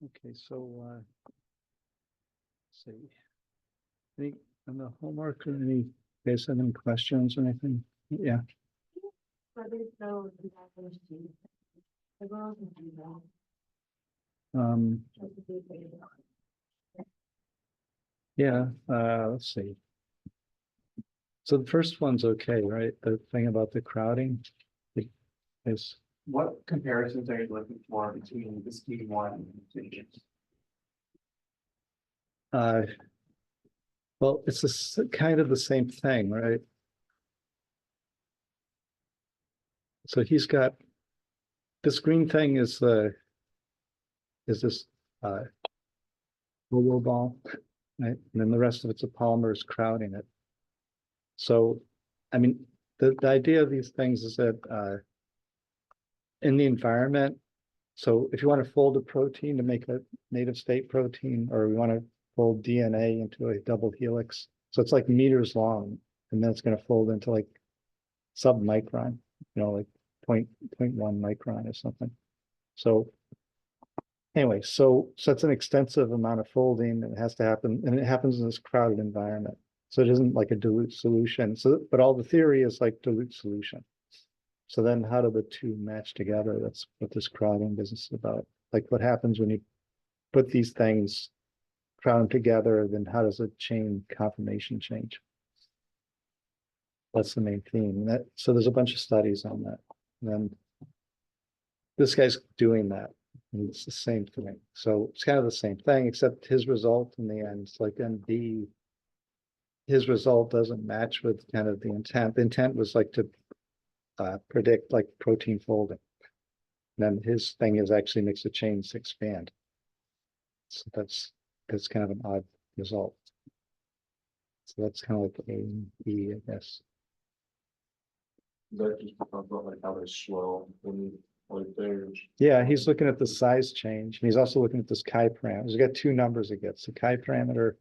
Okay, so let's see. Any on the homework or any guys have any questions or anything? Yeah. Yeah, let's see. So the first one's okay, right? The thing about the crowding is What comparisons are you looking for between the speed one and the digits? well, it's kind of the same thing, right? So he's got this green thing is this Bobo ball, right? And then the rest of it's a polymer is crowding it. So, I mean, the idea of these things is that in the environment, so if you want to fold a protein to make a native state protein, or we want to fold DNA into a double helix, so it's like meters long, and then it's going to fold into like sub-micron, like 0.1 micron or something. So anyway, so it's an extensive amount of folding, and it has to happen, and it happens in this crowded environment. So it isn't like a dilute solution. So, but all the theory is like dilute solution. So then how do the two match together? That's what this crowding business is about. Like what happens when you put these things crowd together, then how does a chain conformation change? That's the main theme. So there's a bunch of studies on that. And then this guy's doing that. And it's the same thing. So it's kind of the same thing, except his result in the end, it's like ND, his result doesn't match with kind of the intent. The intent was like to predict like protein folding. And then his thing is actually makes the chains expand. So that's kind of an odd result. So that's kind of like A and B, I guess. That just talk about like how they're slow and like there's Yeah, he's looking at the size change, and he's also looking at this chi parameter. He's got two numbers it gets. The chi parameter,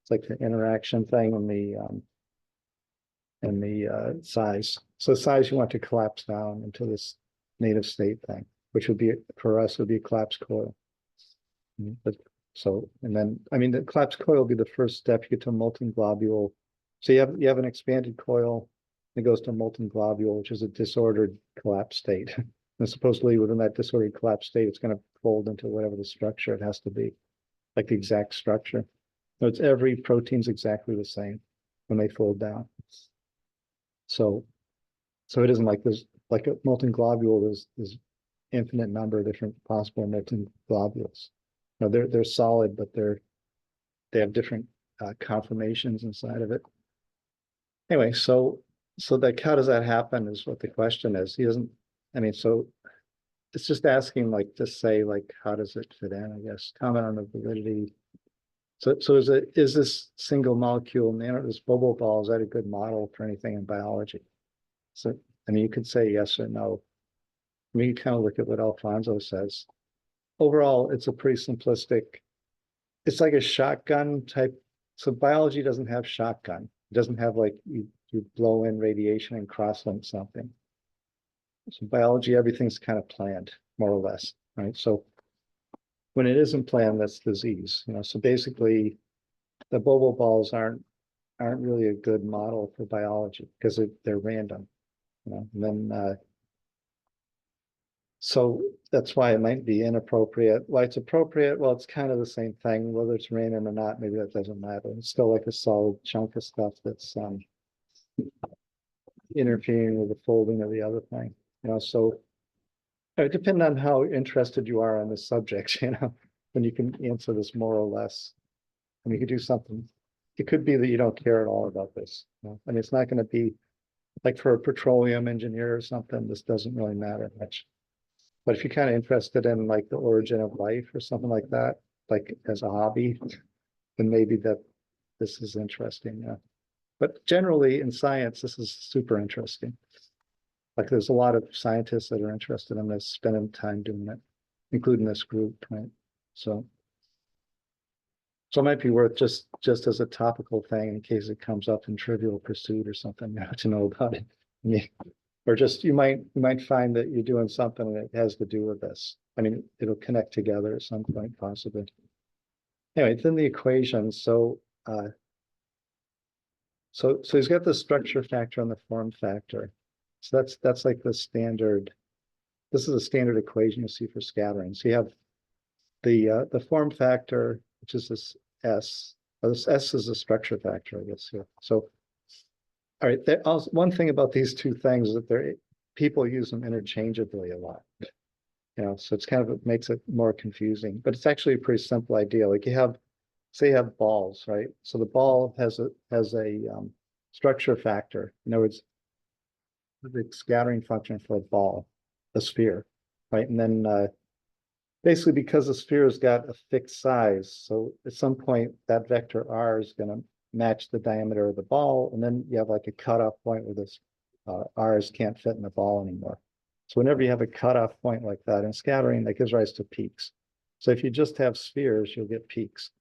it's like the interaction thing, and the size. So size you want to collapse down into this native state thing, which would be for us would be a collapsed coil. But so, and then I mean the collapsed coil will be the first step. You get to a molten globule. So you have an expanded coil. It goes to a molten globule, which is a disordered collapse state. And supposedly within that disordered collapse state, it's going to fold into whatever the structure it has to be, like the exact structure. So it's every protein's exactly the same when they fold down. So it isn't like there's like a molten globule, there's infinite number of different possible molten globules. No, they're solid, but they have different conformations inside of it. Anyway, so like how does that happen is what the question is. He doesn't, I mean, so it's just asking like to say like how does it fit in, I guess. Comment on the validity. So is this single molecule this bubble ball, is that a good model for anything in biology? So I mean you could say yes or no. I mean you kind of look at what Alfonso says. Overall, it's a pretty simplistic, it's like a shotgun type. So biology doesn't have shotgun. It doesn't have like you blow in radiation and cross-link something. So biology, everything's kind of planned, more or less, right? So when it isn't planned, that's disease. So basically the bubble balls aren't really a good model for biology because they're random, and then so that's why it might be inappropriate. Why it's appropriate, well, it's kind of the same thing, whether it's random or not, maybe that doesn't matter. It's still like a solid chunk of stuff that's interfering with the folding of the other thing. So depending on how interested you are on this subject, when you can answer this more or less. And you could do something. It could be that you don't care at all about this. I mean, it's not going to be like for a petroleum engineer or something, this doesn't really matter much. But if you're kind of interested in like the origin of life or something like that, like as a hobby, then maybe this is interesting. Yeah. But generally in science, this is super interesting. Like there's a lot of scientists that are interested in this, spending time doing it, including this group, right? So it might be worth just as a topical thing in case it comes up in Trivial Pursuit or something, to know about it. I mean, or just you might find that you're doing something that has to do with this. I mean, it'll connect together at some point possibly. Anyway, then the equation, so he's got the structure factor and the form factor. So that's like the standard, this is a standard equation you see for scattering. So you have the form factor, which is this S. This S is the structure factor, I guess, here. So, all right, one thing about these two things is that people use them interchangeably a lot. You know, so it's kind of, it makes it more confusing, but it's actually a pretty simple idea. Like you have, say you have balls, right? So the ball has a structure factor. In other words, the scattering function for a ball, a sphere, right? And then basically because the sphere has got a fixed size, so at some point that vector R is going to match the diameter of the ball, and then you have like a cutoff point where this R's can't fit in the ball anymore. So whenever you have a cutoff point like that in scattering, that gives rise to peaks. So if you just have spheres, you'll get peaks,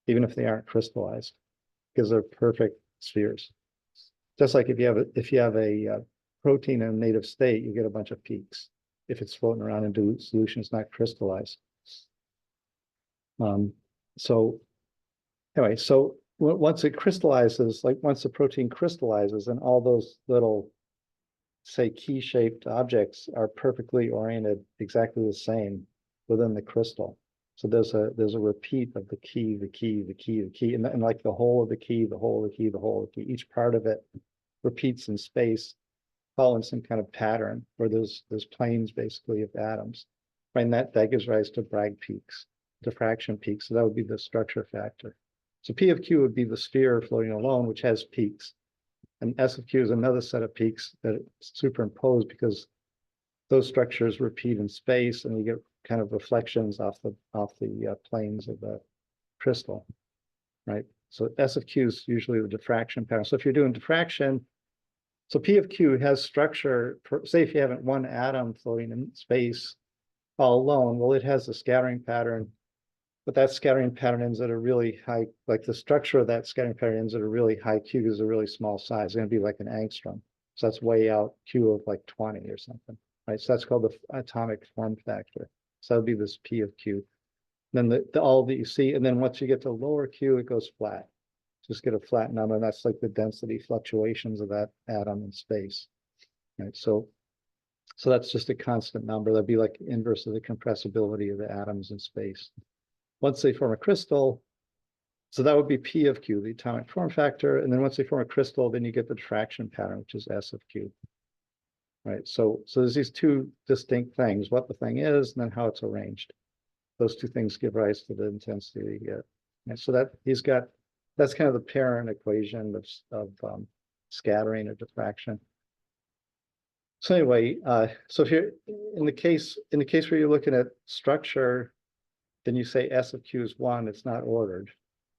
even if they aren't crystallized, because they're perfect spheres. Just like if you have a protein in a native state, you get a bunch of peaks. If it's floating around in dilute solution, it's not crystallized. So anyway, so once it crystallizes, like once the protein crystallizes, and all those little, say, key-shaped objects are perfectly oriented exactly the same within the crystal. So there's a repeat of the key, and like the whole of the key, the whole of the key, the whole of the key. Each part of it repeats in space, following some kind of pattern where there's planes basically of atoms. Right, and that gives rise to Bragg peaks, diffraction peaks. So that would be the structure factor. So P of Q would be the sphere floating alone, which has peaks. And S of Q is another set of peaks that it's superimposed because those structures repeat in space, and you get kind of reflections off the planes of the crystal, right? So S of Q is usually the diffraction pattern. So if you're doing diffraction, so P of Q has structure, say if you have one atom floating in space all alone, well, it has a scattering pattern, but that scattering pattern ends at a really high, like the structure of that scattering pattern ends at a really high Q because it's a really small size. It's going to be like an angstrom. So that's way out Q of like 20 or something, right? So that's called the atomic form factor. So that would be this P of Q. Then all that you see, and then once you get to lower Q, it goes flat. Just get a flat number, and that's like the density fluctuations of that atom in space, right? So that's just a constant number. That'd be like inverse of the compressibility of the atoms in space. Once they form a crystal, so that would be P of Q, the atomic form factor. And then once they form a crystal, then you get the diffraction pattern, which is S of Q, right? So there's these two distinct things, what the thing is, and then how it's arranged. Those two things give rise to the intensity that you get. And so that's kind of the parent equation of scattering or diffraction. So anyway, so if you're in the case where you're looking at structure, then you say S of Q is 1, it's not ordered.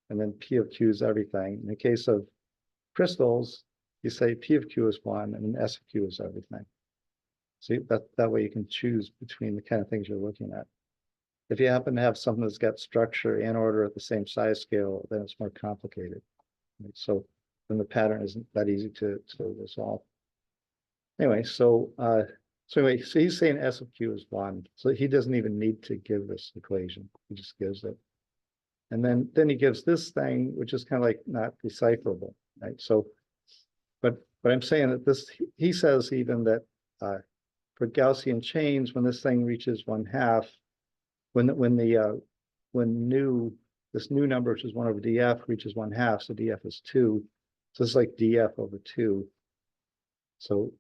And then P of Q is everything. In the case of crystals, you say P of Q is 1 and then S of Q is everything. So that way you can choose between the kind of things you're looking at. If you happen to have something that's got structure and order at the same size scale, then it's more complicated. Right? So then the pattern isn't that easy to resolve. Anyway, so he's saying S of Q is 1. So he doesn't even need to give this equation. He just gives it. And then he gives this thing, which is kind of like not decipherable, right? So, but I'm saying that he says even that for Gaussian chains, when this thing reaches 1/2, this new number, which is 1 over df, reaches 1/2, so df is 2. So it's like df over 2. So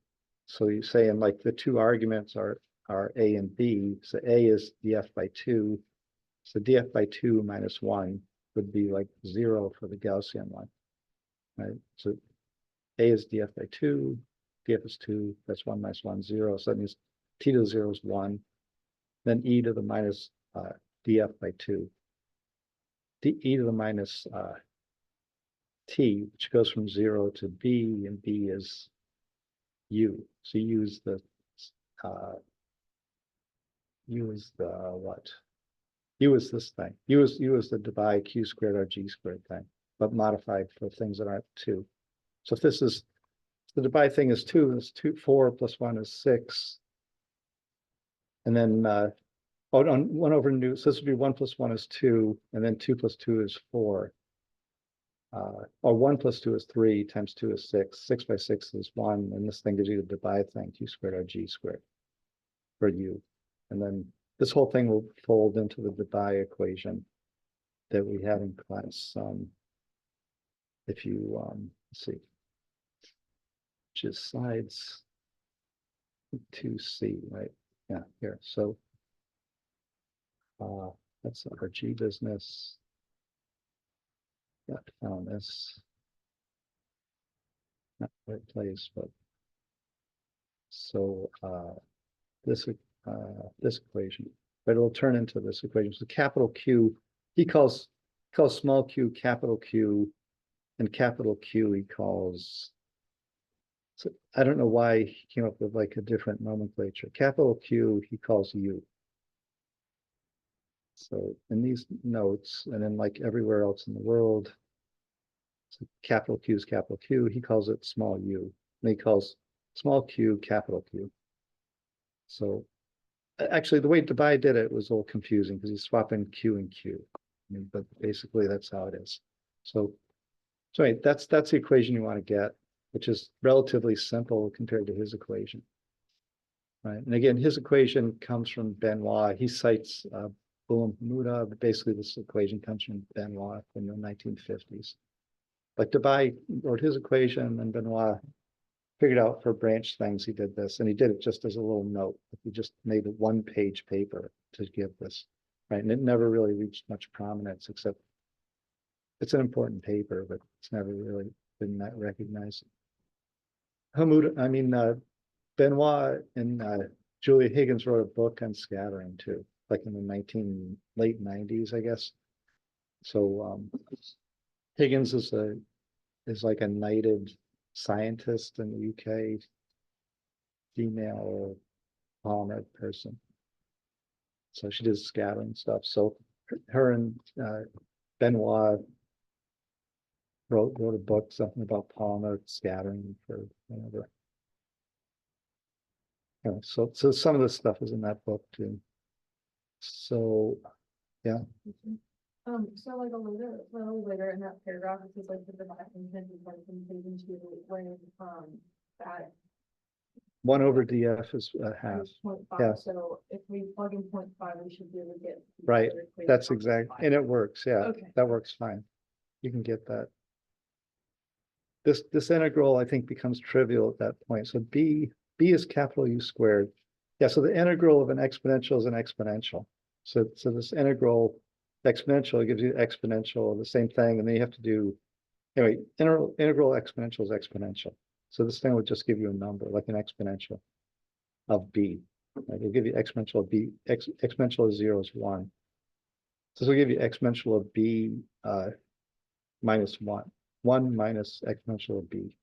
you say, and like the two arguments are a and b. So a is df by 2. So df by 2 minus 1 would be like 0 for the Gaussian one, right? So a is df by 2, df is 2, that's 1 minus 1, 0. So that means t to the 0 is 1. Then e to the minus df by 2. E to the minus t, which goes from 0 to b, and b is u. So u is the what? U is this thing. U is the Debye q squared r g squared thing, but modified for things that aren't 2. So if this is, the Debye thing is 2, it's 4 plus 1 is 6. And then Oh, on 1 over nu, so this would be 1 plus 1 is 2, and then 2 plus 2 is 4. Or 1 plus 2 is 3, times 2 is 6. 6 by 6 is 1, and this thing gives you the Debye thing, q squared r g squared for u. And then this whole thing will fold into the Debye equation that we had in class. If you let's see, which is sides 2c, right? Yeah, here. So that's our G business. Got found this. Not the right place, but so this equation, but it'll turn into this equation. So capital Q, he calls small q capital Q, and capital Q he calls. So I don't know why he came up with like a different nomenclature. Capital Q he calls U. So in these notes, and then like everywhere else in the world, so capital Q is capital Q. He calls it small u, and he calls small q capital Q. So actually, the way Debye did it was a little confusing because he's swapping Q and Q. I mean, but basically, that's how it is. So anyway, that's the equation you want to get, which is relatively simple compared to his equation. Right, and again, his equation comes from Benoit. He cites Boulomb-Hamuda, but basically this equation comes from Benoit in the 1950s. But Debye wrote his equation, and Benoit figured out for branch things he did this, and he did it just as a little note. He just made a 1-page paper to give this, right? And it never really reached much prominence, except it's an important paper, but it's never really been that recognized. Benoit and Julia Higgins wrote a book on scattering too, like in the late 90s, I guess. So Higgins is like a knighted scientist in the UK, female polymer person. So she does scattering stuff. So her and Benoit wrote a book, something about polymer scattering for whatever. So some of this stuff is in that book too. So yeah. So like a little later in that paragraph, it says like the Debye intended like into when that 1 over df is half. 0.5. Yeah. So if we plug in 0.5, we should be able to get Right. other equation That's on exact, 0.5. and it works. Yeah, Okay. that works fine. You can get that. This integral, I think, becomes trivial at that point. So b is capital U squared. Yeah, so the integral of an exponential is an exponential. So this integral exponential gives you exponential of the same thing, and then you have to do, anyway, integral exponential is exponential. So this thing would just give you a number, like an exponential of b. Right? It'll give you exponential of b, exponential of 0 is 1. So this will give you exponential of b minus 1. 1 minus exponential of b.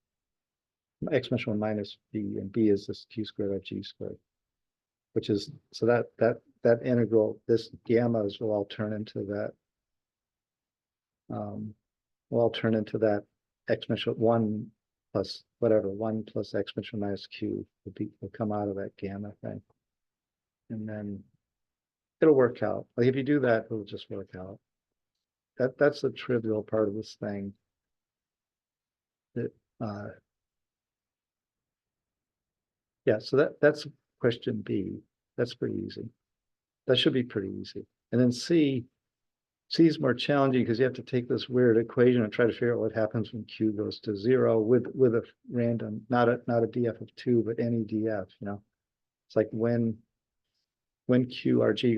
Exponential of minus b, and b is this q squared of g squared, which is, so that integral, this gammas will all turn into that, exponential 1 plus whatever, 1 plus exponential minus q will come out of that gamma thing. And then it'll work out. Like if you do that, it'll just work out. That's the trivial part of this thing. That yeah, so that's question B. That's pretty easy. That should be pretty easy. And then C is more challenging because you have to take this weird equation and try to figure out what happens when Q goes to 0 with a random, not a df of 2, but any df, It's like when QRG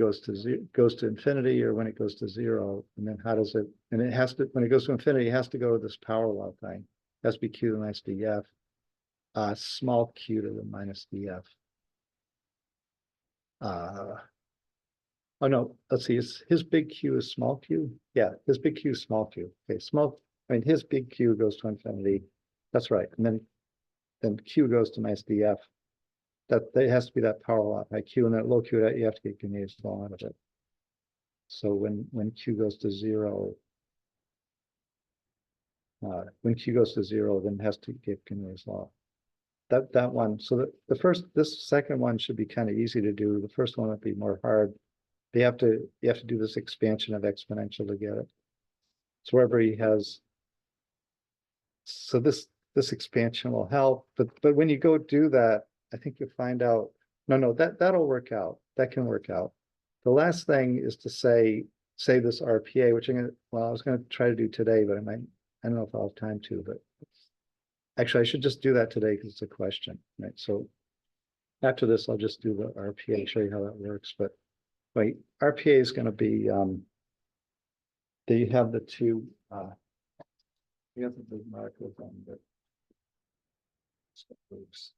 goes to infinity, or when it goes to 0, and then how does it, and it has to, when it goes to infinity, it has to go to this power law thing. It has to be Q to the minus df, small q to the minus df. Oh no, let's see, his big Q is small q? Yeah, his big Q is small q. Okay, his big Q goes to infinity. That's right. And then Q goes to minus df. That has to be that power law by Q, and that low Q, that you have to get Gauss's law out of it. So when Q goes to 0, then it has to get Gauss's law. That one. So this second one should be kind of easy to do. The first one would be more hard. You have to do this expansion of exponential to get it. So wherever he has. So this expansion will help, but when you go do that, I think you'll find out, no, that'll work out. That can work out. The last thing is to say this RPA, which I was gonna try to do today, but I don't know if I'll have time to, but actually I should just do that today because it's a question, right? So after this, I'll just do the RPA, show you how that works. But wait, RPA is gonna be there you have the two you have the big markers on the oops.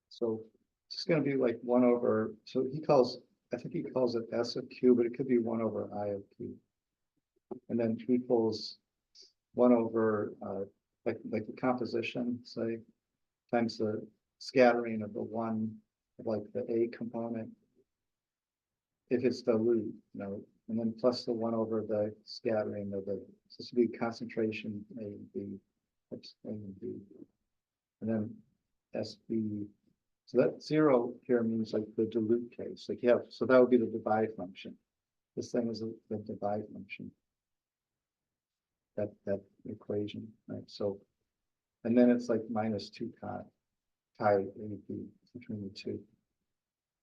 So it's going to be like 1 over, so I think he calls it S of Q, but it could be 1 over I of Q. And then equals 1 over, like the composition, say, times the scattering of the one, like the A component, if it's dilute, and then plus the 1 over the scattering of the, so this would be concentration A and B, that's A and B. And then SB. So that 0 here means like the dilute case, like so that would be the divide function. This thing is the divide function. That equation, right? So, and then it's like minus 2 chi AB between the two.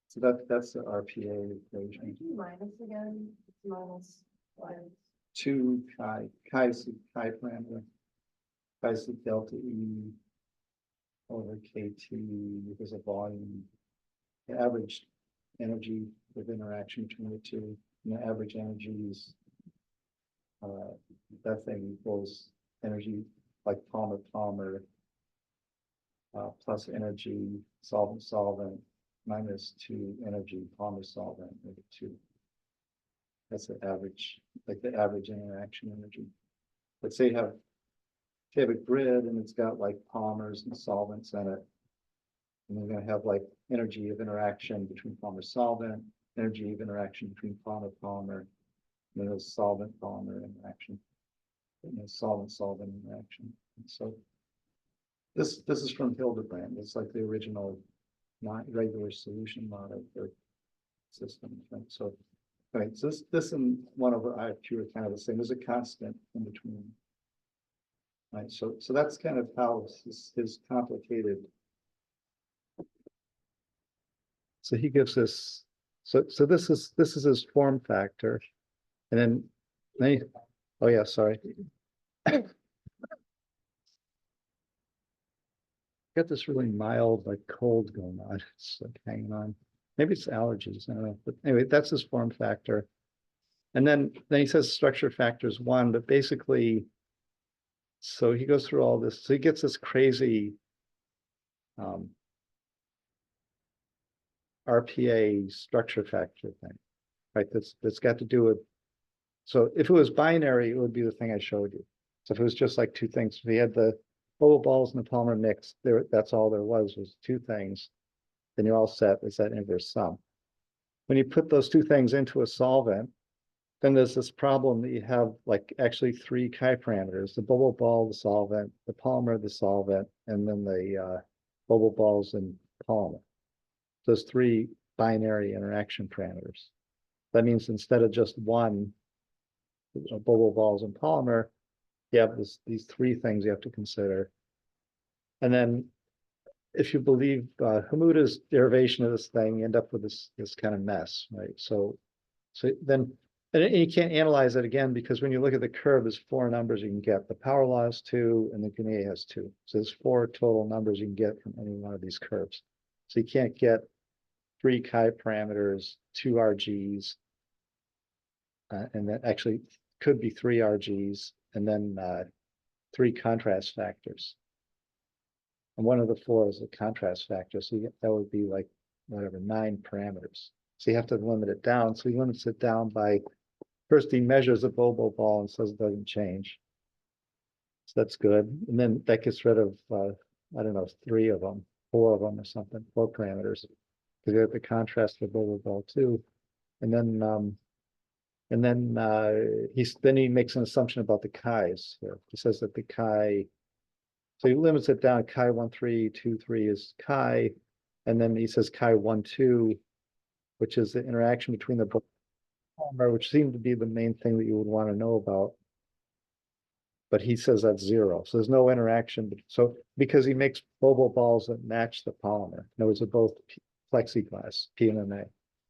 So that's the RPA equation. Minus again, it's minus one. 2 chi is the chi parameter. Chi is the delta E over KT is a volume. The average energy of interaction between the two, and the average energy is that thing equals energy like Polymer plus energy solvent minus 2 energy Polymer solvent over 2. That's the average, like the average interaction energy. Let's say you have a grid and it's got like polymers and solvents in it. And you're going to have like energy of interaction between polymer solvent, energy of interaction between polymer, and then there's solvent polymer interaction, and then solvent interaction. And so this is from Hildebrand. It's like the original not regular solution model for systems. Right? So, right. So this and 1 over IQ are kind of the same. There's a constant in between. Right. So that's kind of how his complicated. So he gives us. So this is his form factor, and then oh yeah, sorry. Got this really mild like cold going on. It's like hanging on. Maybe it's allergies. I don't know. But anyway, that's his form factor. And then he says structure factor is 1, but basically, so he goes through all this. So he gets this crazy RPA structure factor thing, right? That's got to do with. So if it was binary, it would be the thing I showed you. So if it was just like 2 things, if he had the bubble balls and the polymer mix, that's all there was 2 things. Then you're all set. It's that inverse sum. When you put those 2 things into a solvent, then there's this problem that you have like actually 3 chi parameters: the bubble ball, the solvent, the polymer, the solvent, and then the bubble balls and polymer. Those 3 binary interaction parameters. That means instead of just 1 bubble balls and polymer, you have these 3 things you have to consider. And then if you believe Hamuda's derivation of this thing, you end up with this kind of mess, right? So then, and you can't analyze it again, because when you look at the curve, there's 4 numbers you can get. The power law is 2, and the Guinea has 2. So there's 4 total numbers you can get from any one of these curves. So you can't get 3 chi parameters, 2 RGs, and that actually could be 3 RGs, and then 3 contrast factors. And one of the 4 is a contrast factor. So that would be like, whatever, 9 parameters. So you have to limit it down. So he limits it down by, first he measures a bubble ball and says it doesn't change. So that's good. And then that gets rid of, I don't know, 3 of them, 4 of them or something, 4 parameters. because you have the contrast for blah, blah, blah too. And then he makes an assumption about the chi's here. He says that the chi, so he limits it down, chi 1323 is chi, and then he says chi 12, which is the interaction between the polymer, which seemed to be the main thing that you would want to know about. But he says that's 0. So there's no interaction. So because he makes bubble balls that match the polymer. In other words, they're both plexiglass, PMMA.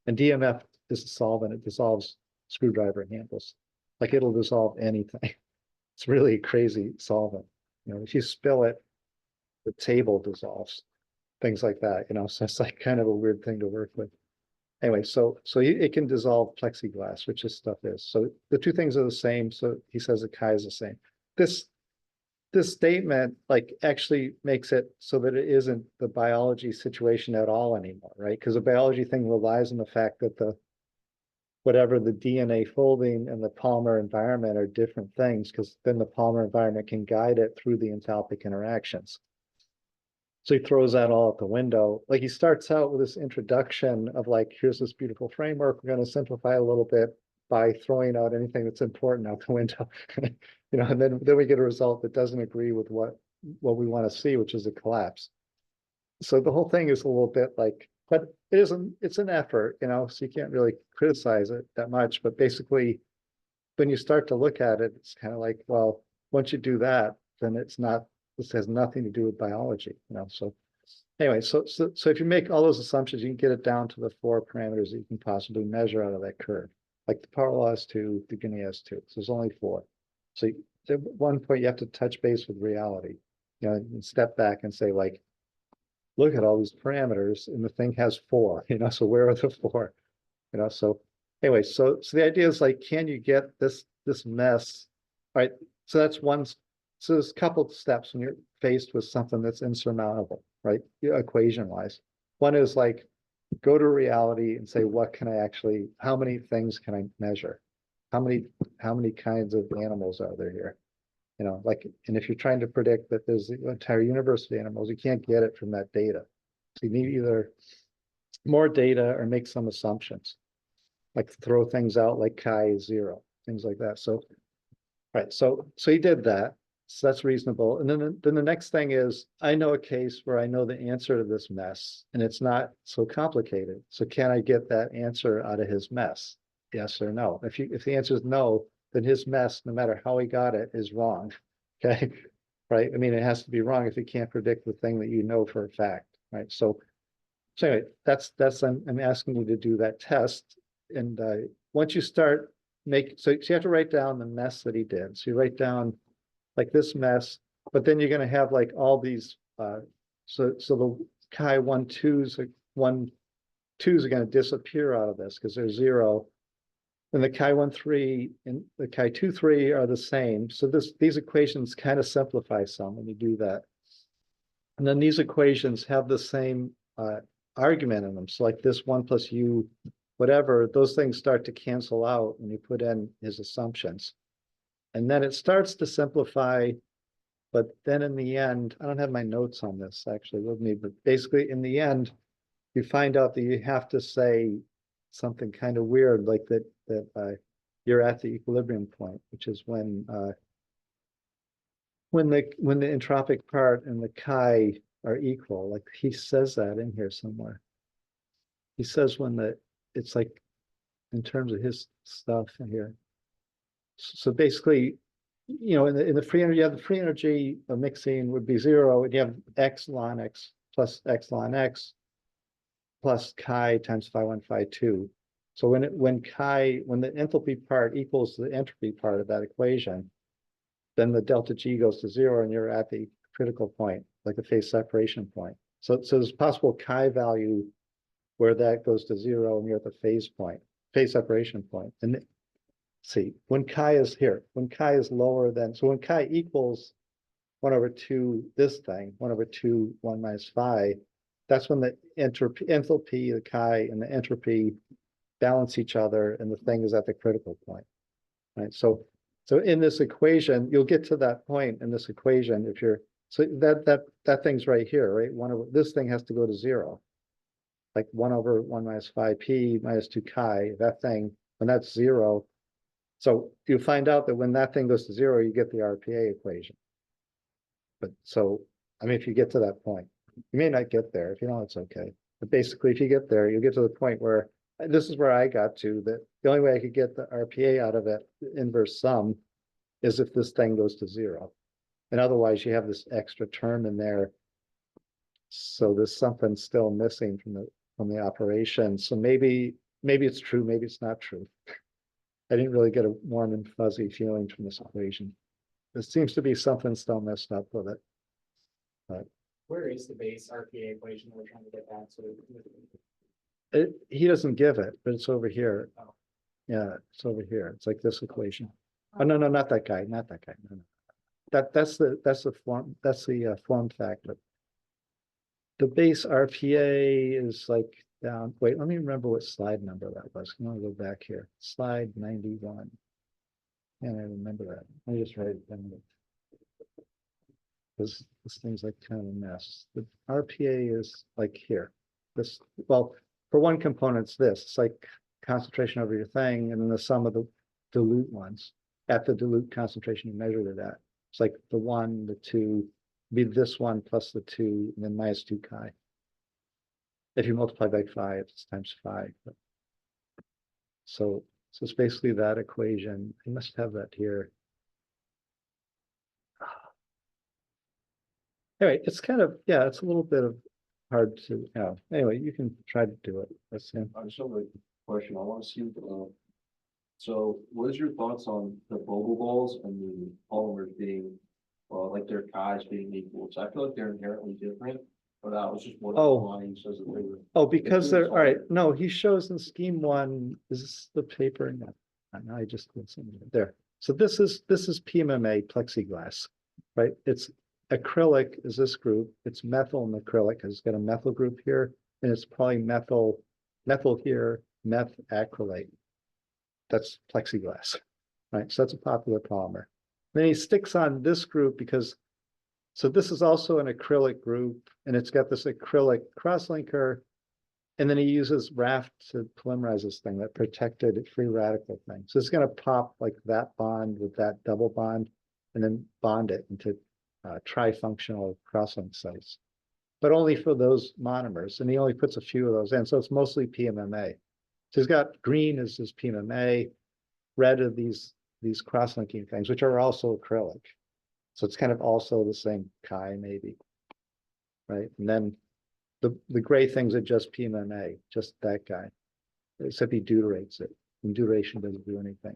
And DMF is a solvent. It dissolves screwdriver handles. Like it'll dissolve anything. It's really a crazy solvent. You know, if you spill it, the table dissolves. Things like that, you know, so it's like kind of a weird thing to work with. Anyway, so it can dissolve plexiglass, which this stuff is. So the two things are the same. So he says the chi is the same. This statement like actually makes it so that it isn't the biology situation at all anymore, right? Because the biology thing relies on the fact that whatever the DNA folding and the polymer environment are different things, because then the polymer environment can guide it through the enthalpic interactions. So he throws that all out the window. Like he starts out with this introduction of like, here's this beautiful framework. We're going to simplify a little bit by throwing out anything that's important out the window. You know, and then we get a result that doesn't agree with what we want to see, which is a collapse. So the whole thing is a little bit like, but it's an effort, you know, so you can't really criticize it that much. But basically, when you start to look at it, it's kind of like, well, once you do that, then this has nothing to do with biology, you know. So anyway, so if you make all those assumptions, you can get it down to the 4 parameters that you can possibly measure out of that curve. Like the power law is 2, the Guinea has 2. So there's only 4. So at one point you have to touch base with reality, you know, and step back and say like, look at all these parameters and the thing has 4, you know, so where are the 4? You know, so anyway, so the idea is like, can you get this mess, right? So that's one. So there's a couple of steps when you're faced with something that's insurmountable, right? Equation wise. One is like, go to reality and say, what can I actually, how many things can I measure? How many kinds of animals are there here? You know, like, and if you're trying to predict that there's the entire universe of animals, you can't get it from that data. So you need either more data or make some assumptions, like throw things out like chi is 0, things like that. So, right, so he did that. So that's reasonable. And then the next thing is, I know a case where I know the answer to this mess, and it's not so complicated. So can I get that answer out of his mess? Yes or no? If the answer is no, then his mess, no matter how he got it, is wrong. Okay, right? I mean, it has to be wrong if you can't predict the thing that you know for a fact, right? So anyway, that's I'm asking you to do that test, and once you start so you have to write down the mess that he did. So you write down like this mess, but then you're going to have like all these. So the chi 12s are going to disappear out of this because they're 0. And the chi 13 and the chi 23 are the same. So these equations kind of simplify some when you do that. And then these equations have the same argument in them. So like this 1 plus u, whatever, those things start to cancel out when you put in his assumptions. And then it starts to simplify, but then in the end, I don't have my notes on this actually with me, but basically in the end, you find out that you have to say something kind of weird, like that you're at the equilibrium point, which is when the entropic part and the chi are equal. Like he says that in here somewhere. He says it's like in terms of his stuff in here. So basically, you know, in the free energy, you have the free energy of mixing would be 0, and you have x ln x plus x ln x plus chi times phi 1 phi 2. So when the enthalpy part equals the entropy part of that equation, then the delta G goes to 0, and you're at the critical point, like the phase separation point. So there's possible chi value where that goes to 0, and you're at the phase separation point. And see, when chi is lower than, so when chi equals 1/2 this thing, 1/2 1 minus phi, that's when the enthalpy, the chi, and the entropy balance each other, and the thing is at the critical point, right? So in this equation, you'll get to that point in this equation if you're, so that thing's right here, right? This thing has to go to 0. like 1/1 minus phi p minus 2 chi, that thing, when that's 0. So you find out that when that thing goes to 0, you get the RPA equation. But so, I mean, if you get to that point, you may not get there. If you don't, it's okay. But basically, if you get there, you get to the point where this is where I got to, that the only way I could get the RPA out of it, inverse sum, is if this thing goes to 0. And otherwise, you have this extra term in there. So there's something still missing from the operation. So maybe it's true, maybe it's not true. I didn't really get a warm and fuzzy feeling from this equation. There seems to be something still messed up with it. But Where is the base RPA equation we're trying to get back to? he doesn't give it, but it's over here. Oh. Yeah, it's over here. It's like this equation. Oh, no, not that guy, not that guy. No. That's the form factor. The base RPA is like down. Wait, let me remember what slide number that was. I'm gonna go back here. Slide 91. And I remember that. I just write it down. This thing's like kind of a mess. The RPA is like here. Well, for one component, it's this. It's like concentration over your thing, and then the sum of the dilute ones at the dilute concentration you measured it at. It's like the 1, the 2, be this one plus the 2, and then minus 2 chi. If you multiply by 5, it's times 5. So it's basically that equation. I must have that here. Anyway, it's kind of, yeah, it's a little bit of hard to, anyway, you can try to do it. Let's see. I just have a question. I want to see, so what is your thoughts on the bubble balls and the polymers being, like their chi's being equal? So I feel like they're inherently different, but I was just wondering why he says that they were. Oh, because they're, all right, no, he shows in scheme 1, is this the paper? No, I just did something there. So this is PMMA plexiglass, right? It's acrylic is this group. It's methyl and acrylic because it's got a methyl group here, and it's probably methyl here, meth acrylate. That's plexiglass, right? So that's a popular polymer. Then he sticks on this group because, so this is also an acrylic group, and it's got this acrylic crosslinker, and then he uses raft to polymerize this thing, that protected free radical thing. So it's going to pop like that bond with that double bond, and then bond it into trifunctional crosslink sites, but only for those monomers. And he only puts a few of those in. So it's mostly PMMA. So he's got green is his PMMA, red are these cross-linking things, which are also acrylic. So it's kind of also the same chi maybe, right? And then the gray things are just PMMA, just that guy, except he deuterates it. And deuteration doesn't do anything.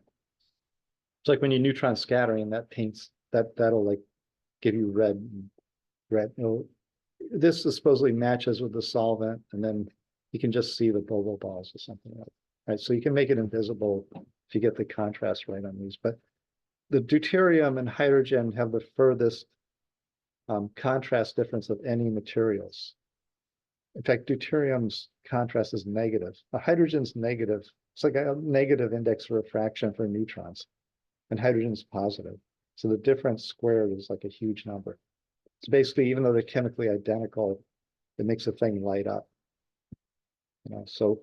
It's like when you neutron scattering, that paints, that'll like give you red. This supposedly matches with the solvent, and then you can just see the bubble balls or something like that. Right? So you can make it invisible if you get the contrast right on these. But the deuterium and hydrogen have the furthest contrast difference of any materials. In fact, deuterium's contrast is negative. The hydrogen's negative. It's like a negative index of refraction for neutrons, and hydrogen's positive. So the difference squared is like a huge number. So basically, even though they're chemically identical, it makes the thing light up. So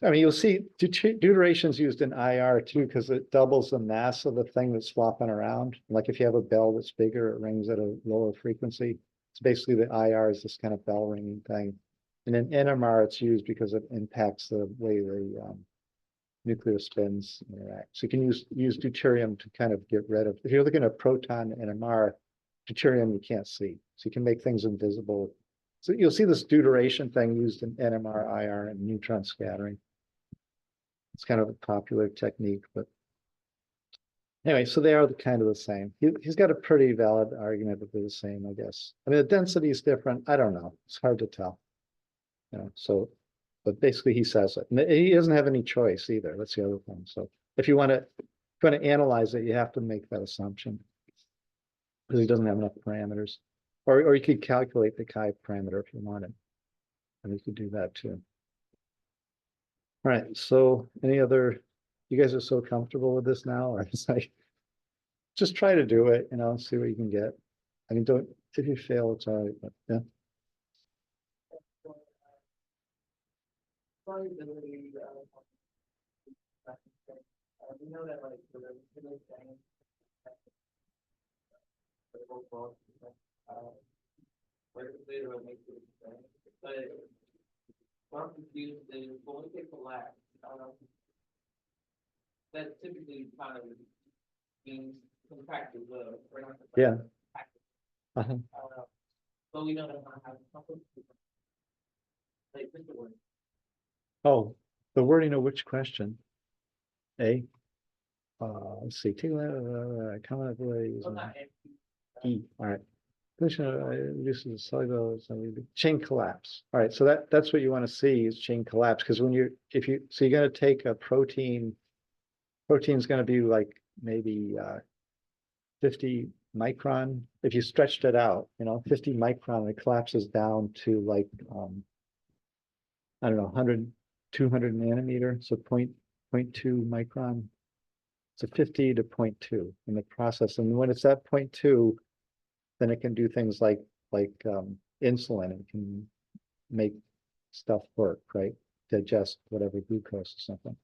I mean, you'll see deuteration is used in IR too, because it doubles the mass of the thing that's swapping around. Like if you have a bell that's bigger, it rings at a lower frequency. It's basically the IR is this kind of bell ringing thing. And in NMR, it's used because it impacts the way the nuclear spins interact. So you can use deuterium to kind of get rid of, if you're looking at proton NMR, deuterium you can't see. So you can make things invisible. So you'll see this deuteration thing used in NMR, IR, and neutron scattering. It's kind of a popular technique, but anyway, so they are kind of the same. He's got a pretty valid argument that they're the same, I guess. I mean, the density is different. I don't know. It's hard to tell. So, but basically he says it. And he doesn't have any choice either. That's the other thing. So if you want to analyze it, you have to make that assumption because he doesn't have enough parameters. Or you could calculate the chi parameter if you wanted. And you could do that too. All right, so any other, you guys are so comfortable with this now, or it's like, just try to do it, see what you can get. I mean, if you fail, it's all right, but yeah. solubility, we know that like for the thing. Where they will make it, but what I'm confused is when we take the lab, that typically kind of means compacted load. We're not. Yeah. Uh, but we know that I have a couple. Like just the word. Oh, the wording of which question? A. Let's see, comment ways. Well, not E, all right. Reduces cellulose and chain collapse. All right, so that's what you want to see is chain collapse, because when you're going to take a protein's going to be like maybe 50 micron. If you stretched it out, 50 micron, it collapses down to like I don't know, 100, 200 nanometer, so 0.2 micron. So 50 to 0.2 in the process, and when it's at 0.2, then it can do things like insulin. It can make stuff work, right? Digest whatever glucose or something.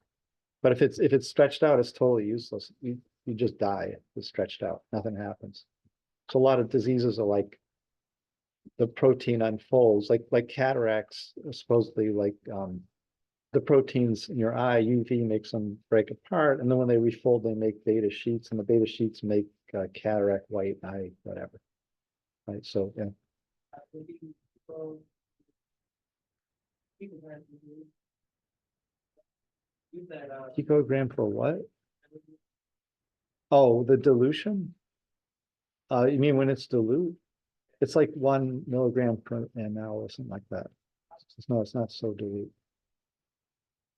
But if it's stretched out, it's totally useless. You just die if it's stretched out. Nothing happens. So a lot of diseases are like the protein unfolds, like cataracts, supposedly like the proteins in your eye, UV makes them break apart, and then when they refold, they make beta sheets, and the beta sheets make cataract, white eye, whatever. Right, so yeah. Picogram for what? Oh, the dilution? You mean when it's dilute? It's like 1 milligram per ml or something like that. No, it's not so dilute.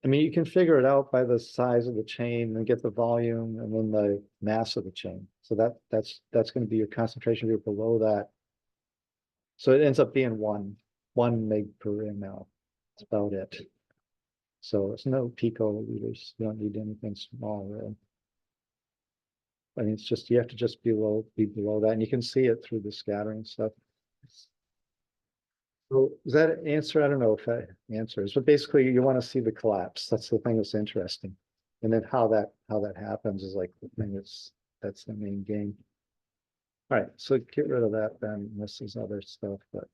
I mean, you can figure it out by the size of the chain and get the volume and then the mass of the chain. So that's going to be your concentration. If you're below that, so it ends up being one meg per ml. That's about it. So it's no picoliters. You don't need anything small, really. I mean, it's just, you have to just be below that, and you can see it through the scattering stuff. So does that answer? I don't know if that answers, but basically you want to see the collapse. That's the thing that's interesting. And then how that happens is like the thing that's the main game. All right, so get rid of that then. This is other stuff, but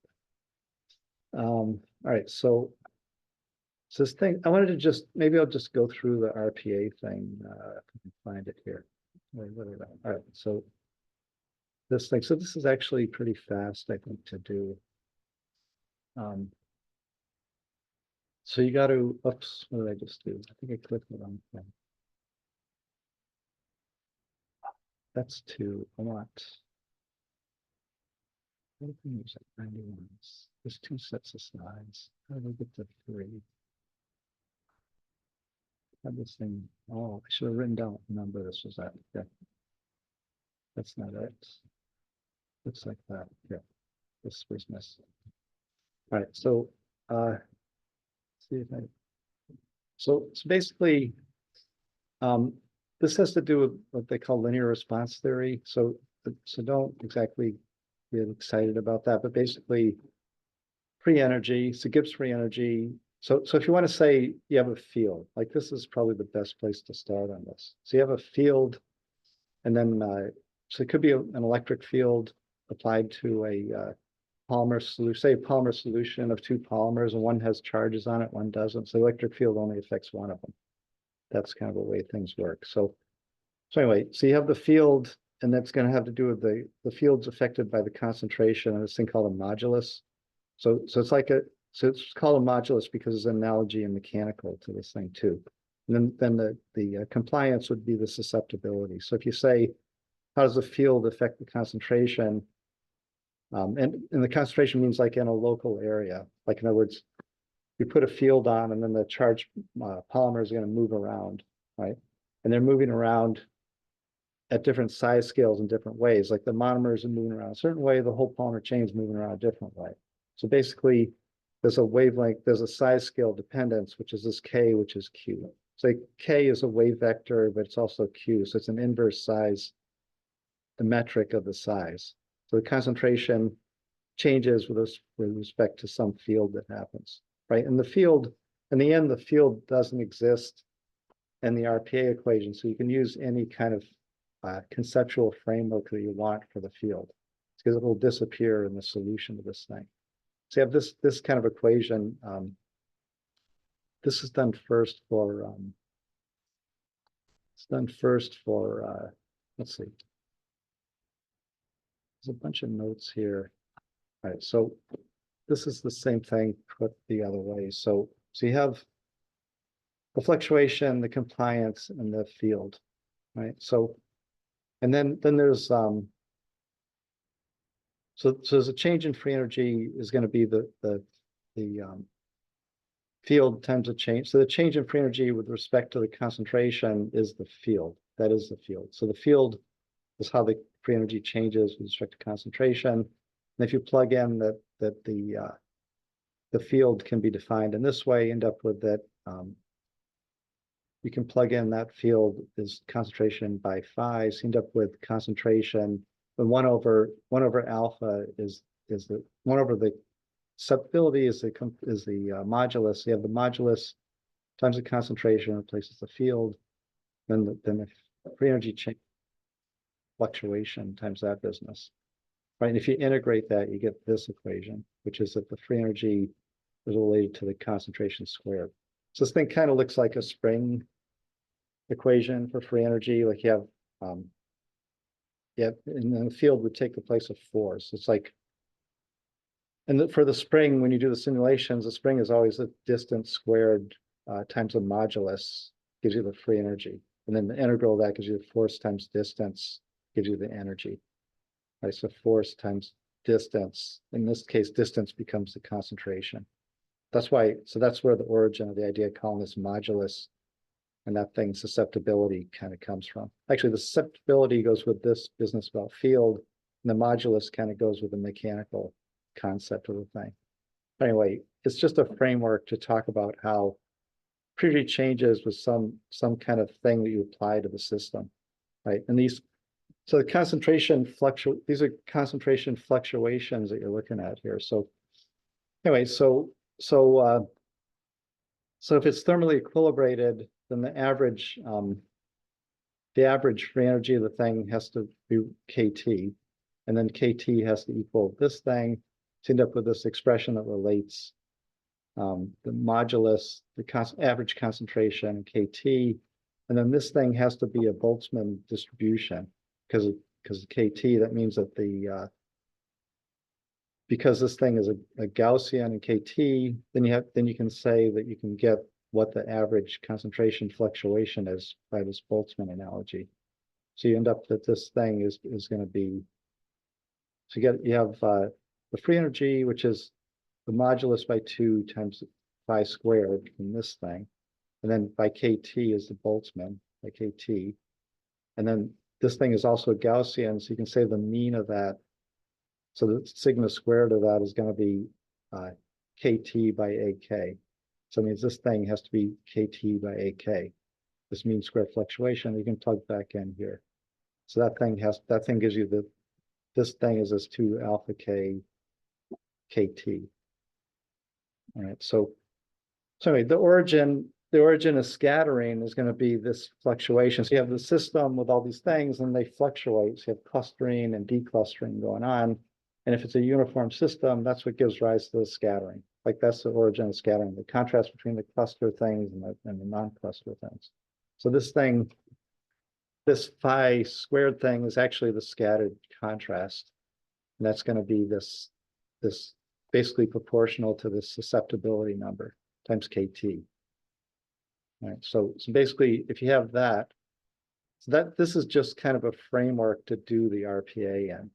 all right, so this thing, I wanted to just, maybe I'll just go through the RPA thing, if I can find it here. Wait, all right, so this thing, so this is actually pretty fast, I think, to do. So you got to, oops, what did I just do? I think I clicked the wrong thing. That's 2. I want. What thing is it? 91. There's 2 sets of slides. How do I get to 3? Have this thing. Oh, I should have written down what number this was at. Yeah. That's not it. Looks like that. Yeah. This was missed. All right. So see if I. So basically, this has to do with what they call linear response theory. So don't exactly get excited about that, but basically free energy, so Gibbs free energy. So if you want to say you have a field, like this is probably the best place to start on this. So you have a field, and then so it could be an electric field applied to a polymer solution, say a polymer solution of 2 polymers, and one has charges on it, one doesn't. So the electric field only affects one of them. That's kind of the way things work. So anyway, so you have the field, and that's going to have to do with the field's affected by the concentration of this thing called a modulus. So it's like so it's called a modulus because it's an analogy and mechanical to this thing too. And then the compliance would be the susceptibility. So if you say, how does the field affect the concentration? And the concentration means like in a local area. Like in other words, you put a field on, and then the charged polymer is going to move around, right? And they're moving around at different size scales in different ways. Like the monomers are moving around a certain way, the whole polymer chain is moving around a different way. So basically, there's a wavelength, there's a size scale dependence, which is this K, which is Q. So K is a wave vector, but it's also Q. So it's an inverse size, the metric of the size. So the concentration changes with respect to some field that happens, right? And the field in the end, the field doesn't exist in the RPA equation, so you can use any kind of conceptual framework that you want for the field, because it will disappear in the solution of this thing. So you have this kind of equation. This is done first for let's see. There's a bunch of notes here. All right, so this is the same thing put the other way. So you have the fluctuation, the compliance, and the field, right? So, and then there's so there's a change in free energy is going to be the field times a change. So the change in free energy with respect to the concentration is the field. That is the field. So the field is how the free energy changes with respect to concentration. And if you plug in that the field can be defined in this way, end up with that. You can plug in that field is concentration by phi. So you end up with concentration. The one over alpha is the 1 over the susceptibility is the modulus. You have the modulus times the concentration replaces the field. Then the free energy change fluctuation times that business. Right. And if you integrate that, you get this equation, which is that the free energy is related to the concentration squared. So this thing kind of looks like a spring equation for free energy. Like you have, and then the field would take the place of force. It's like, and for the spring, when you do the simulations, the spring is always the distance squared times the modulus gives you the free energy. And then the integral of that gives you the force times distance gives you the energy. Right, so force times distance. In this case, distance becomes the concentration. That's why, so that's where the origin of the idea of calling this modulus and that thing susceptibility kind of comes from. Actually, the susceptibility goes with this business about field, and the modulus kind of goes with the mechanical concept of the thing. Anyway, it's just a framework to talk about how free changes with some kind of thing that you apply to the system, right? And so the concentration these are concentration fluctuations that you're looking at here. So anyway, so if it's thermally equilibrated, then the average free energy of the thing has to be KT, and then KT has to equal this thing to end up with this expression that relates the modulus, the average concentration, KT, and then this thing has to be a Boltzmann distribution because KT, that means that because this thing is a Gaussian and KT, then you can say that you can get what the average concentration fluctuation is by this Boltzmann analogy. So you end up that this thing is going to be, so you have the free energy, which is the modulus by 2 times phi squared in this thing, and then by KT is the Boltzmann by KT, and then this thing is also Gaussian, so you can say the mean of that. So the sigma squared of that is going to be KT by AK. So it means this thing has to be KT by AK. This mean square fluctuation, you can plug back in here. So that thing gives you this thing is this 2 alpha K KT. All right, so anyway, the origin of scattering is going to be this fluctuation. So you have the system with all these things and they fluctuate. So you have clustering and declustering going on. And if it's a uniform system, that's what gives rise to the scattering. Like that's the origin of scattering, the contrast between the cluster things and the non-cluster things. So this phi squared thing is actually the scattered contrast. And that's going to be this basically proportional to the susceptibility number times KT. All right, so basically if you have that, this is just kind of a framework to do the RPA in.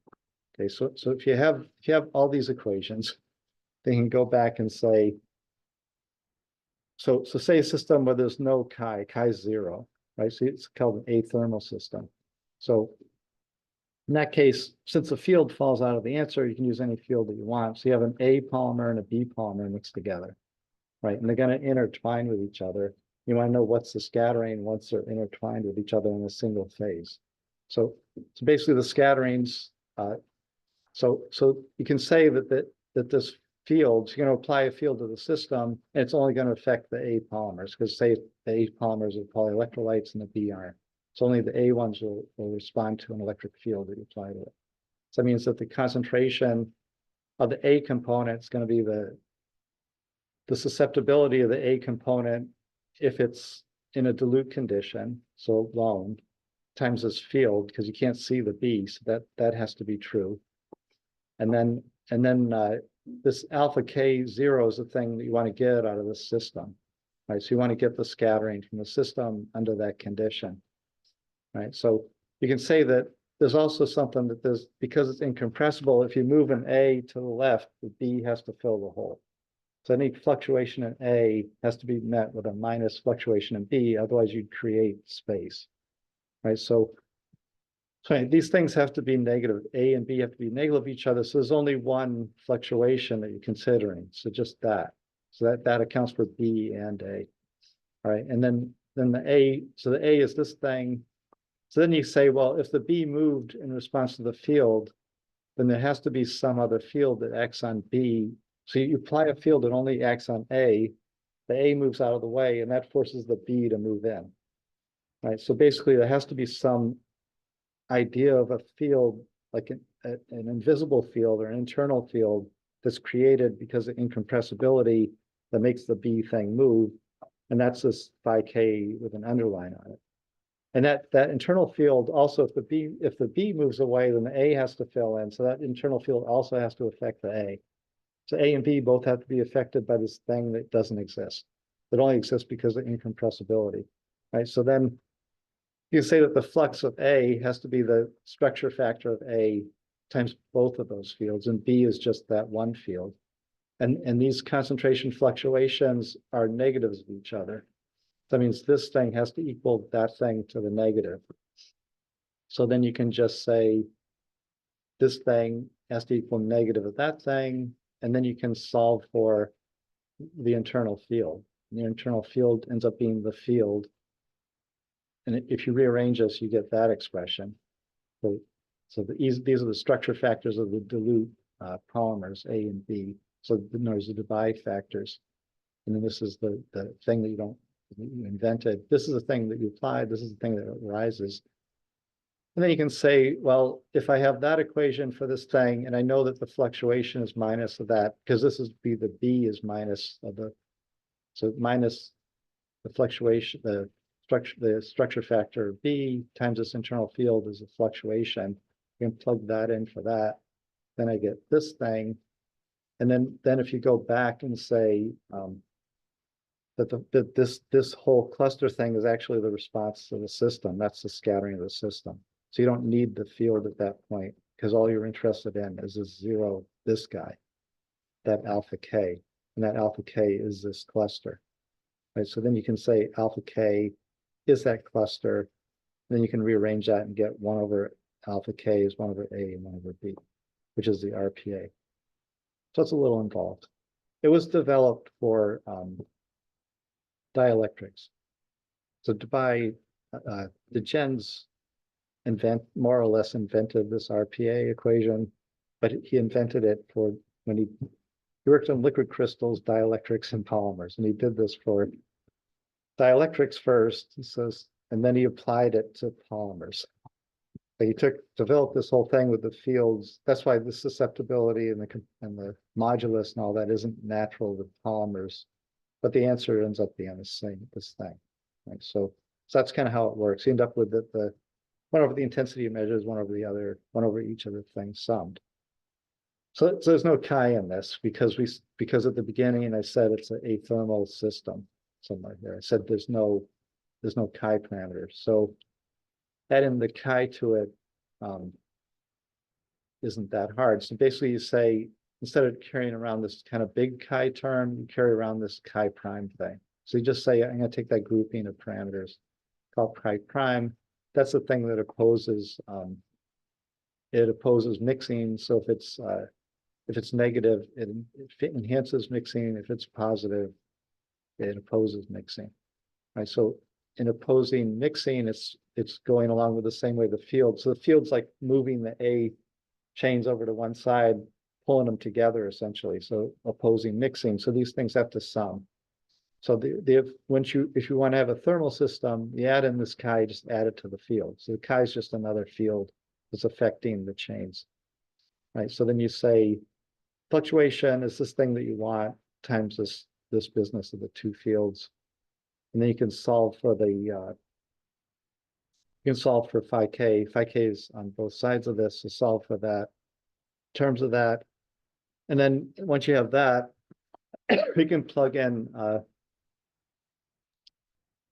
Okay, so if you have all these equations, then you can go back and say, so say a system where there's no chi is 0, right? So it's called an athermal system. So in that case, since the field falls out of the answer, you can use any field that you want. So you have an A polymer and a B polymer mixed together, right? And they're going to intertwine with each other. You want to know what's the scattering once they're intertwined with each other in a single phase. So basically the scatterings, so you can say that this fields, you're going to apply a field to the system, and it's only going to affect the A polymers, because say the A polymers are polyelectrolytes and the B aren't. So only the A ones will respond to an electric field that you apply to it. So that means that the concentration of the A component is going to be the susceptibility of the A component if it's in a dilute condition, so lone, times this field, because you can't see the B, so that has to be true. And then this alpha K zero is the thing that you want to get out of the system, right? So you want to get the scattering from the system under that condition, right? So you can say that there's also something that there's, because it's incompressible, if you move an A to the left, the B has to fill the hole. So any fluctuation in A has to be met with a minus fluctuation in B, otherwise you'd create space, right? So these things have to be negative. A and B have to be negative of each other. So there's only one fluctuation that you're considering. So just that. So that accounts for B and A. All right. And then the A, so the A is this thing. So then you say, well, if the B moved in response to the field, then there has to be some other field that acts on B. So you apply a field that only acts on A, the A moves out of the way, and that forces the B to move in. Right. So basically there has to be some idea of a field, like an invisible field or an internal field that's created because of incompressibility that makes the B thing move. And that's this phi K with an underline on it. And that internal field also, if the B moves away, then the A has to fill in. So that internal field also has to affect the A. So A and B both have to be affected by this thing that doesn't exist. That only exists because of incompressibility. Right. So then you can say that the flux of A has to be the structure factor of A times both of those fields, and B is just that one field. And these concentration fluctuations are negatives of each other. That means this thing has to equal that thing to the negative. So then you can just say this thing has to equal negative of that thing, and then you can solve for the internal field. And the internal field ends up being the field. And if you rearrange this, you get that expression. So these are the structure factors of the dilute polymers, A and B. So those are the Debye factors. And then this is the thing that you invented. This is the thing that you applied. This is the thing that arises. And then you can say, well, if I have that equation for this thing, and I know that the fluctuation is minus of that, because this is the B is minus of the, so minus the fluctuation, the structure factor of B times this internal field is a fluctuation. You can plug that in for that. Then I get this thing. And then if you go back and say that this whole cluster thing is actually the response to the system, that's the scattering of the system. So you don't need the field at that point, because all you're interested in is this zero, this guy, that alpha K. And that alpha K is this cluster. Right. So then you can say alpha K is that cluster. Then you can rearrange that and get 1 over alpha K is 1 over A and 1 over B, which is the RPA. So it's a little involved. It was developed for dielectrics. So Debye, the gens more or less invented this RPA equation, but he invented it for when he worked on liquid crystals, dielectrics, and polymers. And he did this for dielectrics first, he says, and then he applied it to polymers. So he developed this whole thing with the fields. That's why the susceptibility and the modulus and all that isn't natural with polymers, but the answer ends up being the same, this thing. Right? So that's kind of how it works. You end up with the 1 over the intensity measures, 1 over the other, 1 over each of the things summed. So there's no chi in this because at the beginning I said it's an athermal system somewhere here. I said there's no chi parameters. So adding the chi to it isn't that hard. So basically you say, instead of carrying around this kind of big chi term, you carry around this chi prime thing. So you just say, I'm going to take that grouping of parameters called chi prime. That's the thing that opposes mixing. So if it's negative, it enhances mixing. If it's positive, it opposes mixing. Right. So in opposing mixing, it's going along with the same way the field. So the field's like moving the A chains over to one side. pulling them together essentially. So opposing mixing. So these things have to sum. So if you want to have a thermal system, you add in this chi, just add it to the field. So the chi is just another field that's affecting the chains, right? So then you say fluctuation is this thing that you want times this business of the two fields, and then you can solve for phi k. Phi k is on both sides of this, so solve for that in terms of that, and then once you have that, we can plug in.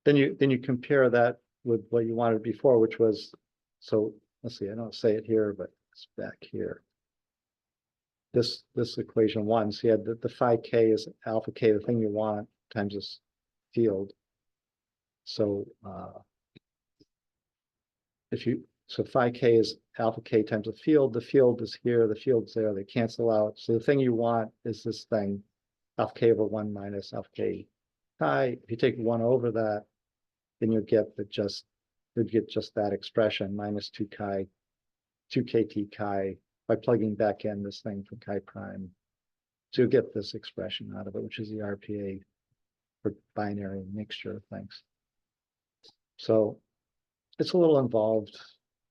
Then you compare that with what you wanted before, which was, so let's see, I don't say it here, but it's back here. This equation one, so you had the phi k is alpha k, the thing you want, times this field. So so phi k is alpha k times the field is here, the field's there, they cancel out. So the thing you want is this thing, alpha k over 1 minus alpha k chi. If you take 1 over that, then you'd get just that expression, minus 2 kt chi, by plugging back in this thing from chi prime. So you'll get this expression out of it, which is the RPA for binary mixture of things. So it's a little involved.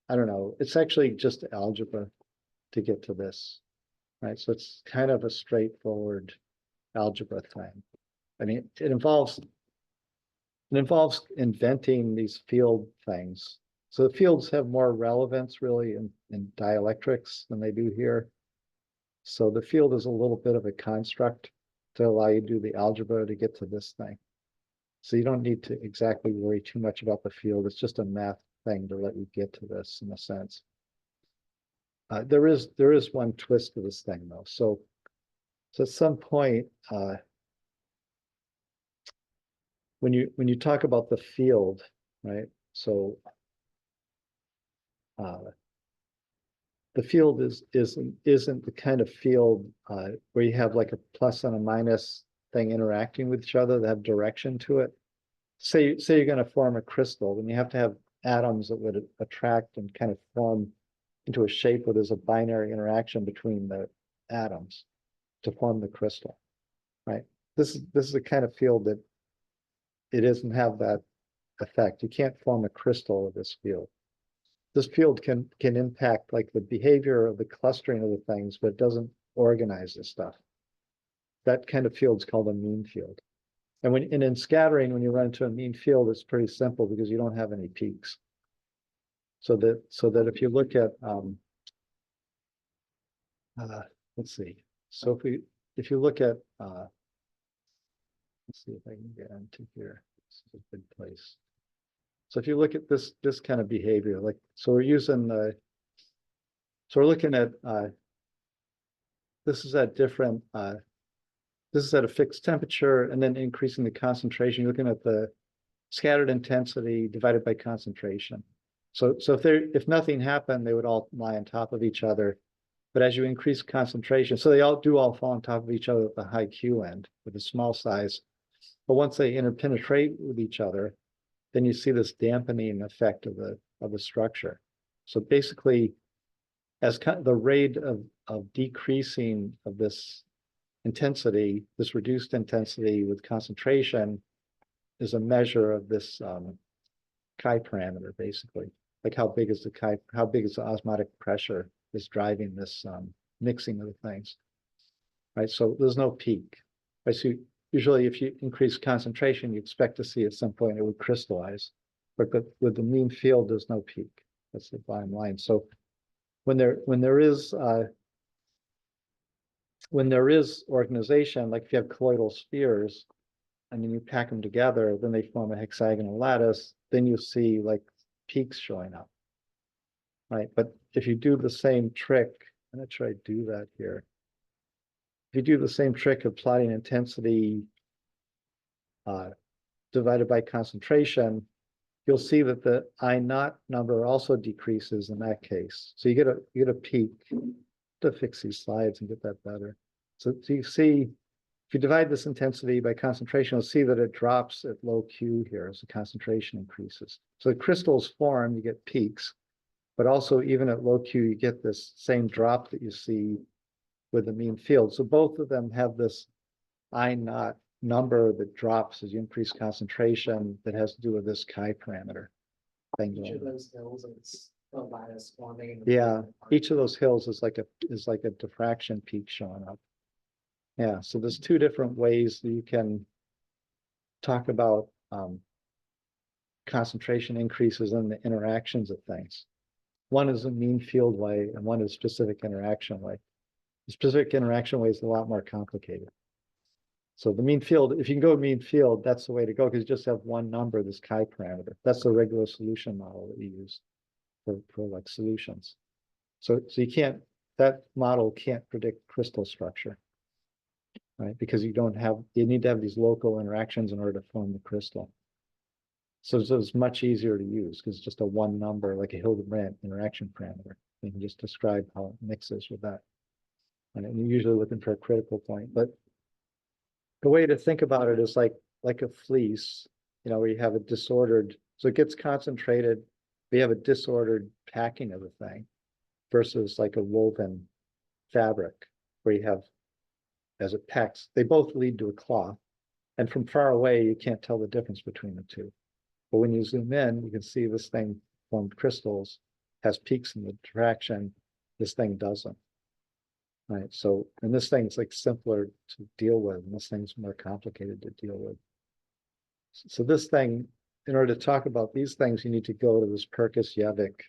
I don't know. It's actually just algebra to get to this, right? So it's kind of a straightforward algebra thing. I mean, it involves inventing these field things. So the fields have more relevance really in dielectrics than they do here. So the field is a little bit of a construct to allow you to do the algebra to get to this thing. So you don't need to exactly worry too much about the field. It's just a math thing to let you get to this in a sense. There is one twist to this thing though. So at some point, when you talk about the field, right? So the field isn't the kind of field where you have like a plus and a minus thing interacting with each other that have direction to it. Say you're going to form a crystal, then you have to have atoms that would attract and kind of form into a shape where there's a binary interaction between the atoms to form the crystal, right? This is the kind of field that it doesn't have that effect. You can't form a crystal with this field. This field can impact like the behavior of the clustering of the things, but it doesn't organize the stuff. That kind of field is called a mean field. And in scattering, when you run into a mean field, it's pretty simple because you don't have any peaks. So that if you look at let's see. So if you look at let's see if I can get into here. This is a good place. So if you look at this kind of behavior, like so we're using so we're looking at this is at different this is at a fixed temperature and then increasing the concentration. You're looking at the scattered intensity divided by concentration. So if nothing happened, they would all lie on top of each other. But as you increase concentration, so they all fall on top of each other at the high Q end with a small size. But once they interpenetrate with each other, then you see this dampening effect of the structure. So basically, as the rate of decreasing of this intensity, this reduced intensity with concentration, is a measure of this chi parameter, basically. Like how big is the osmotic pressure is driving this mixing of the things, right? So there's no peak. Right? So usually if you increase concentration, you expect to see at some point it would crystallize, but with the mean field, there's no peak. That's the bottom line. So when there is organization, like if you have colloidal spheres, and then you pack them together, then they form a hexagonal lattice, then you see like peaks showing up, right? But if you do the same trick, I'm not sure I do that here. If you do the same trick of plotting intensity divided by concentration, you'll see that the I naught number also decreases in that case. So you get a peak. To fix these slides and get that better. So you see, if you divide this intensity by concentration, you'll see that it drops at low Q here as the concentration increases. So the crystals form, you get peaks, but also even at low Q, you get this same drop that you see with the mean field. So both of them have this I naught number that drops as you increase concentration that has to do with this chi parameter thing. Each of going on. those hills is a lattice forming. Yeah, each of those hills is like a diffraction peak showing up. Yeah, so there's two different ways that you can talk about concentration increases and the interactions of things. One is a mean field way and one is specific interaction way. The specific interaction way is a lot more complicated. So the mean field, if you can go mean field, that's the way to go because you just have one number, this chi parameter. That's the regular solution model that you use for like solutions. So you can't, that model can't predict crystal structure, right? Because you need to have these local interactions in order to form the crystal. So it's much easier to use because it's just a one number, like a Hildebrand interaction parameter. You can just describe how it mixes with that. And you're usually looking for a critical point, but the way to think about it is like a fleece, where you have a disordered, so it gets concentrated, we have a disordered packing of the thing versus like a woven fabric where you have, as it packs, they both lead to a cloth. And from far away, you can't tell the difference between the two. But when you zoom in, you can see this thing formed crystals, has peaks in the diffraction, this thing doesn't. Right, so, and this thing's like simpler to deal with, and this thing's more complicated to deal with. So this thing, in order to talk about these things, you need to go to this Perkus-Yevik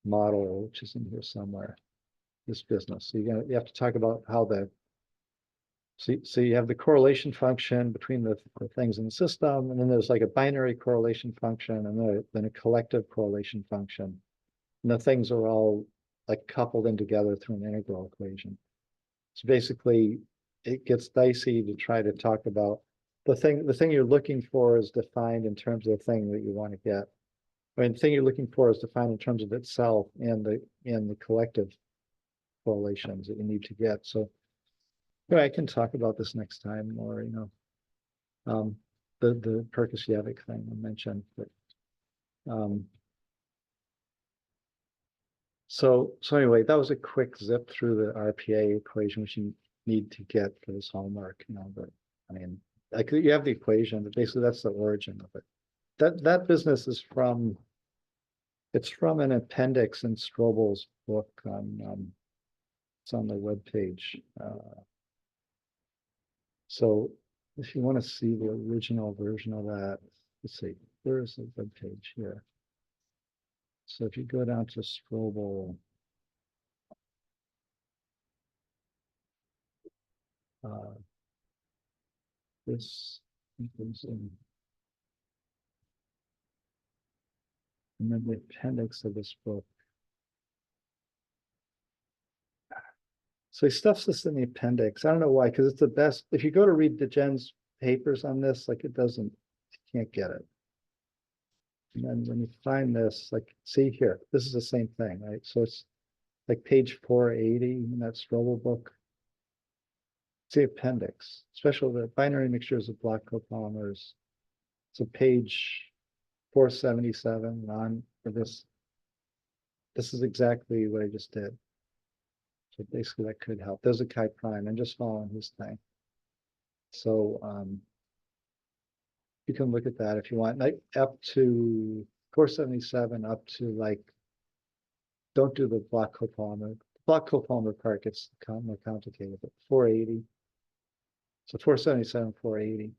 model, which is in here somewhere, this business. So you have to talk about how so you have the correlation function between the things in the system, and then there's like a binary correlation function, and then a collective correlation function. And the things are all like coupled in together through an integral equation. So basically, it gets dicey to try to talk about the thing you're looking for is defined in terms of the thing that you want to get. I mean, the thing you're looking for is defined in terms of itself and the collective correlations that you need to get. So I can talk about this next time more, the Perkus-Yevik thing I mentioned, but so anyway, that was a quick zip through the RPA equation, which you need to get for this homework, but I mean, you have the equation, but basically that's the origin of it. That business is it's from an appendix in Strobel's book it's on the webpage. So if you want to see the original version of that, let's see, where's the webpage here? So if you go down to Strobel, this comes in, and then the appendix of this book. So he stuffs this in the appendix. I don't know why, because it's the best. If you go to read DeGen's papers on this, like you can't get it. And then when you find this, like, see here, this is the same thing, right? So it's like page 480 in that Strobel book. It's the appendix, especially the binary mixtures of block copolymers. So page 477 on for this. This is exactly what I just did. So basically that could help. There's a chi prime. I'm just following his thing. So you can look at that if you want. Like up to 477, up to like, don't do the block copolymer. The block copolymer part gets more complicated, but 480. So 477, 480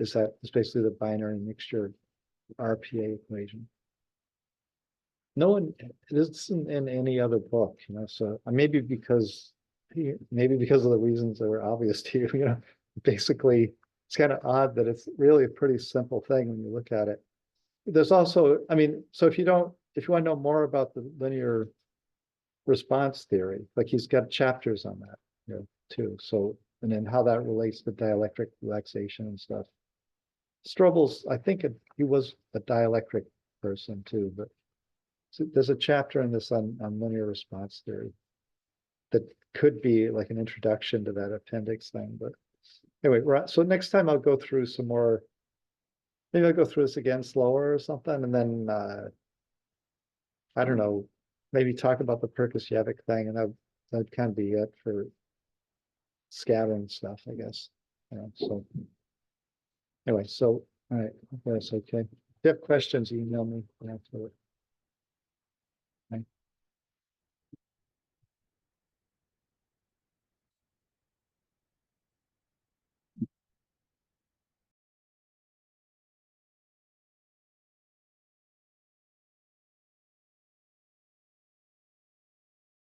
is basically the binary mixture RPA equation. No one, it isn't in any other book, so maybe because of the reasons that were obvious to you, basically it's kind of odd that it's really a pretty simple thing when you look at it. There's also, I mean, so if you want to know more about the linear response theory, like he's got chapters on that, too. So, and then how that relates to dielectric relaxation and stuff. Strobel's, I think he was a dielectric person too, but so there's a chapter in this on linear response theory that could be like an introduction to that appendix thing. But anyway, so next time I'll go through some more. Maybe I'll go through this again slower or something, and then I don't know. maybe talk about the Perkus-Yevik thing, and that'd kind of be it for scattering stuff, I guess. So anyway, so, all right, that's okay. If you have questions, email me after.